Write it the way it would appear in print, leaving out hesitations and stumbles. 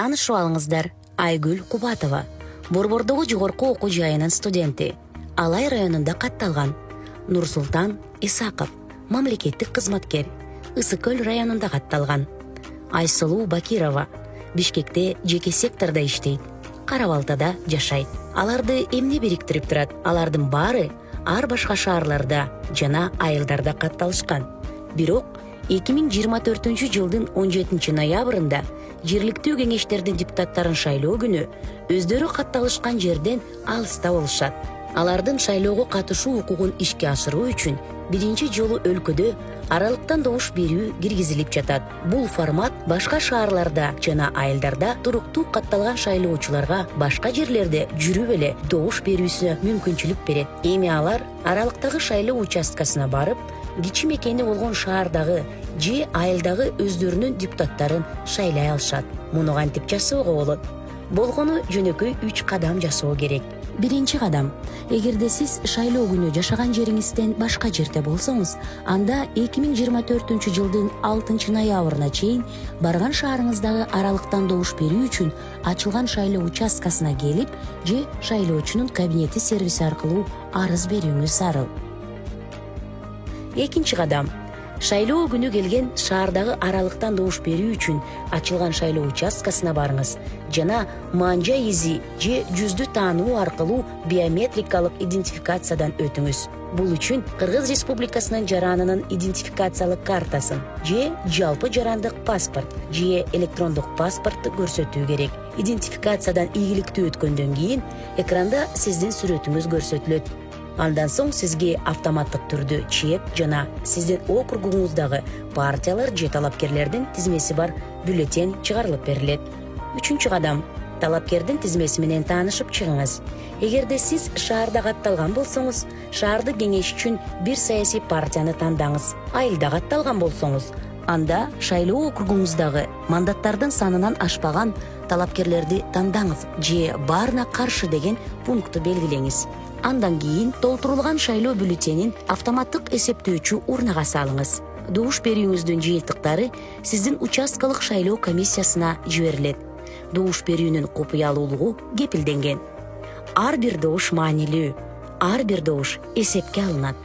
Таанышып алыңыздар, Айгүл Кубатова, Борбордогу жогорку окуу жайынын студенти. Алай районунда катталган. Нурсултан Исаков, мамлекеттик кызматкер, Ысыкөл районунда катталган. Айсулуу Бакирова, Бишкекте жеке секторда иштейт, Кара-Балтада жашайт. Аларды эмне бириктирип турат? Алардын баары ар башка шаарларда жана айылдарда катталышкан. Бирок 2024-жылдын 17 ноябрында жергиликтүү кеңештердин депутаттарын шайлоо күнү өздөрү катталышкан жерден алыста болушат. Алардын шайлоого катышуу укугун ишке ашыруу үчүн биринчи жолу өлкөдө аралыктан добуш берүү киргизилип жатат. Бул формат башка шаарларда жана айылдарда туруктуу катталган шайлоочуларга башка жерлерде жүрүп эле добуш берүүсүнө мүмкүнчүлүк берет. Эми алар аралыктагы шайлоо участкасына барып, кичи мекени болгон шаардагы же айылдагы өздөрүнүн депутаттарын шайлай алышат. Муну кантип жасоого болот? Болгону жөнөкөй 3 кадам жасоо керек. Биринчи кадам: эгерде сиз шайлоо күнү жашаган жериңизден башка жерде болсоңуз, анда 2024-жылдын 6 ноябрына чейин барган шаарыңыздагы аралыктан добуш берүү үчүн ачылган шайлоо участкасына келип, же шайлоочунун кабинети сервиси аркылуу арыз берүүңүз зарыл. Экинчи кадам: шайлоо күнү келген шаардагы аралыктан добуш берүү үчүн ачылган шайлоо участкасына барыңыз жана манжа изи же жүздү таануу аркылуу биометрикалык идентификациядан өтүңүз. Бул үчүн Кыргыз Республикасынын жаранынын идентификациялык картасын же жалпы жарандык паспорт же электрондук паспортты көрсөтүү керек. Идентификациядан ийгиликтүү өткөндөн кийин экранда сиздин сүрөтүңүз көрсөтүлөт. Андан соң сизге автоматтык түрдө чек жана сиздин округуңуздагы партиялар же талапкерлердин тизмеси бар бюллетень чыгарылып берилет. Үчүнчү кадам: талапкердин тизмеси менен таанышып чыгыңыз. Эгерде сиз шаарда катталган болсоңуз, шаардык кеңеш үчүн бир саясий партияны тандаңыз. Айылда катталган болсоңуз, анда шайлоо округуңуздагы мандаттардын санынан ашпаган талапкерлерди тандаңыз же баарына каршы деген пунктту белгилеңиз. Андан кийин толтурулган шайлоо бюллетенин автоматтык эсептөөчү урнага салыңыз. Добуш берүүңүздүн жыйынтыктары сиздин участкалык шайлоо комиссиясына жиберилет. Добуш берүүнүн купуялуулугу кепилденген. Ар бир добуш маанилүү, ар бир добуш эсепке алынат.